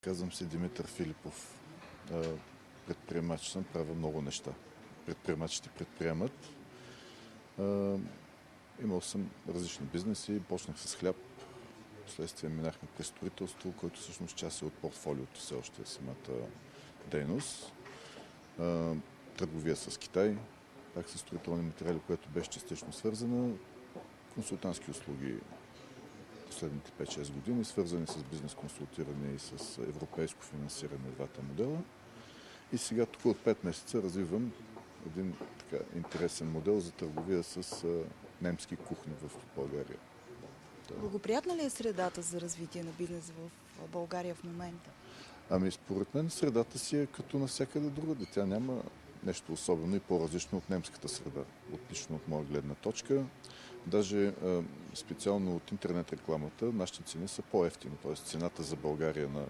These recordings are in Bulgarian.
Казвам се Димитър Филипов. Предприемач съм, правя много неща. Предприемачите предприемат. Имал съм различни бизнеси. Почнах с хляб. Вследствие минахме през строителство, което всъщност част е от портфолиото все още е самата дейност. Търговия с Китай, пак с строителни материали, което беше частично свързана. Консултантски услуги последните 5-6 години, свързани с бизнес консултиране и с европейско финансиране на двата модела. И сега тук от 5 месеца развивам един така интересен модел за търговия с немски кухни в България. Благоприятна ли е средата за развитие на бизнес в България в момента? Ами според мен средата си е като навсякъде другаде. Тя няма нещо особено и по-различно от немската среда, лично от моя гледна точка. Даже специално от интернет рекламата, нашите цени са по-евтини, т.е. цената за България на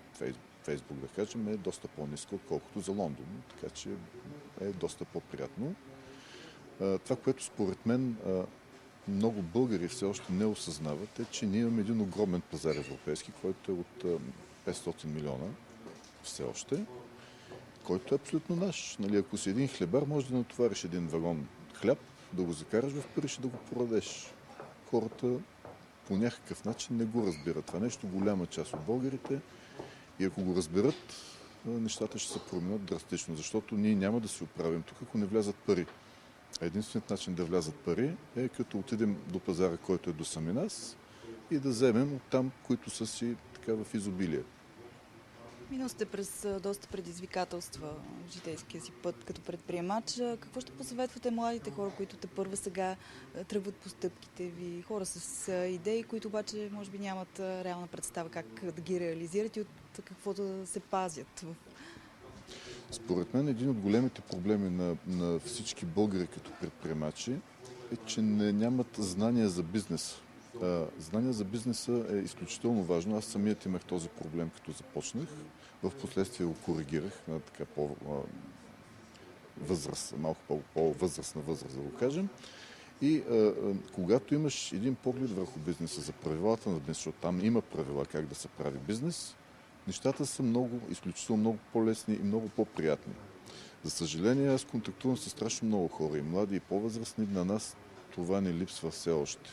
Фейсбук, да кажем, е доста по-ниска, отколкото за Лондон, така че е доста по-приятно. Това, което според мен много българи все още не осъзнават, е, че ние имаме един огромен пазар европейски, който е от 500 милиона все още, който е абсолютно наш. Нали, ако си един хлебар, може да натовариш един вагон хляб, да го закараш в Париж и да го продадеш. Хората по някакъв начин не го разбират. Това нещо голяма част от българите и ако го разберат, нещата ще се променят драстично, защото ние няма да се оправим тук, ако не влязат пари. Единственият начин да влязат пари е като отидем до пазара, който е до сами нас и да вземем от там, които са си така в изобилие. Минал сте през доста предизвикателства в житейския си път като предприемач. Какво ще посъветвате младите хора, които те първа сега тръгват по стъпките ви? Хора с идеи, които обаче може би нямат реална представа как да ги реализират и от какво да се пазят? Според мен един от големите проблеми на всички българи като предприемачи е, че нямат знания за бизнес. Знания за бизнеса е изключително важно. Аз самият имах този проблем, като започнах. В последствие го коригирах на така по-възраст, малко по-възрастна възраст, да го кажем. И когато имаш един поглед върху бизнеса, за правилата на бизнес, защото там има правила как да се прави бизнес, нещата са изключително много по-лесни и много по-приятни. За съжаление, аз контактувам с страшно много хора, и млади, и по-възрастни. На нас това не липсва все още.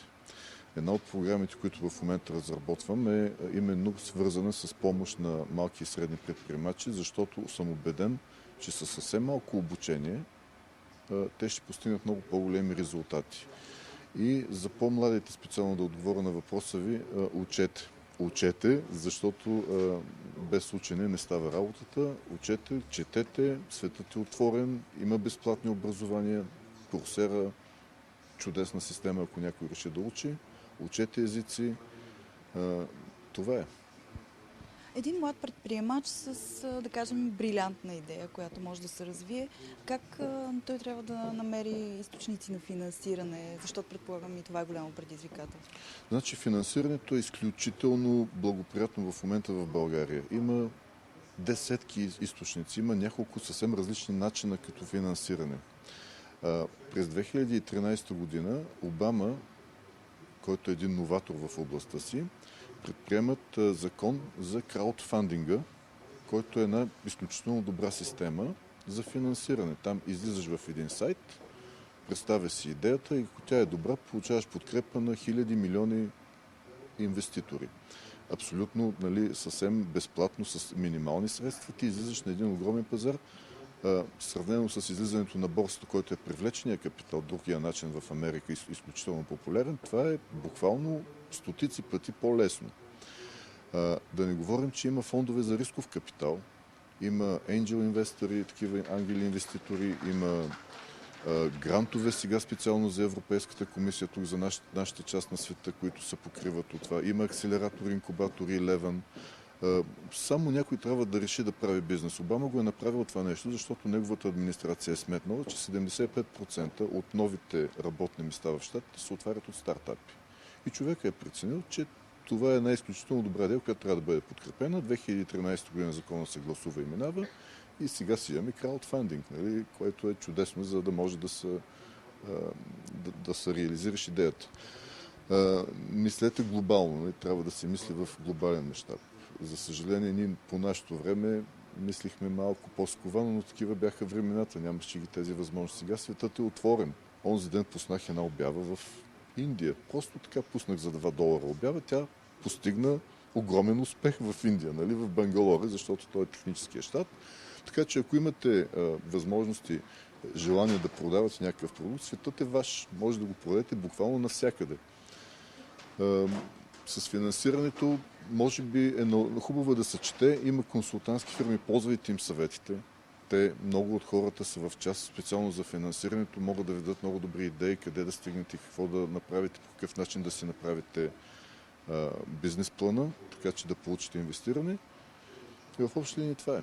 Една от програмите, които в момента разработвам, е именно свързана с помощ на малки и средни предприемачи, защото съм убеден, че със съвсем малко обучение те ще постигнат много по-големи резултати. И за по-младите, специално да отговоря на въпроса ви, учете. Учете, защото без учене не става работата. Учете, четете, светът е отворен, има безплатни образования, Курсера, чудесна система, ако някой реши да учи. Учете езици. Това е. Един млад предприемач с, да кажем, брилянтна идея, която може да се развие, как той трябва да намери източници на финансиране, защото предполагам и това е голямо предизвикателство? Значи финансирането е изключително благоприятно в момента в България. Има десетки източници, има няколко съвсем различни начина като финансиране. През 2013 година Обама, който е един новатор в областта си, предприемат закон за краудфандинга, който е една изключително добра система за финансиране. Там излизаш в един сайт, представя си идеята и ако тя е добра, получаваш подкрепа на хиляди, милиони инвеститори. Абсолютно, нали, съвсем безплатно, с минимални средства, ти излизаш на един огромен пазар, сравнено с излизането на борсата, който е привлечения капитал, другия начин в Америка изключително популярен, това е буквално стотици пъти по-лесно. Да не говорим, че има фондове за рисков капитал, има angel инвестори, такива ангели инвеститори, има грантове сега специално за Европейската комисия, тук за нашата част на света, които се покриват от това. Има акселератори, инкубатори, Леван. Само някой трябва да реши да прави бизнес. Обама го е направил това нещо, защото неговата администрация е сметнала, че 75% от новите работни места в щатите се отварят от стартапи. И човекът е преценил, че това е една изключително добра идея, която трябва да бъде подкрепена. 2013 година закона се гласува и минава. И сега си имаме краудфандинг, нали, което е чудесно, за да може да се реализираш идеята. Мислете глобално, нали, трябва да се мисли в глобален мащаб. За съжаление, ние по нашето време мислихме малко по-сковано, но такива бяха времената. Нямаше ги тези възможности. Сега светът е отворен. Онзи ден пуснах една обява в Индия. Просто така пуснах за $2 обява. Тя постигна огромен успех в Индия, нали? В Бангалоре, защото той е техническия щат. Така че ако имате възможности, желание да продавате някакъв продукт, светът е ваш. Може да го продадете буквално навсякъде. С финансирането може би е хубаво да се чете. Има консултантски фирми, ползвайте им съветите. Те, много от хората са в час специално за финансирането, могат да ви дадат много добри идеи, къде да стигнете, какво да направите, по какъв начин да си направите бизнес плана, така че да получите инвестиране. И в общи линии това е.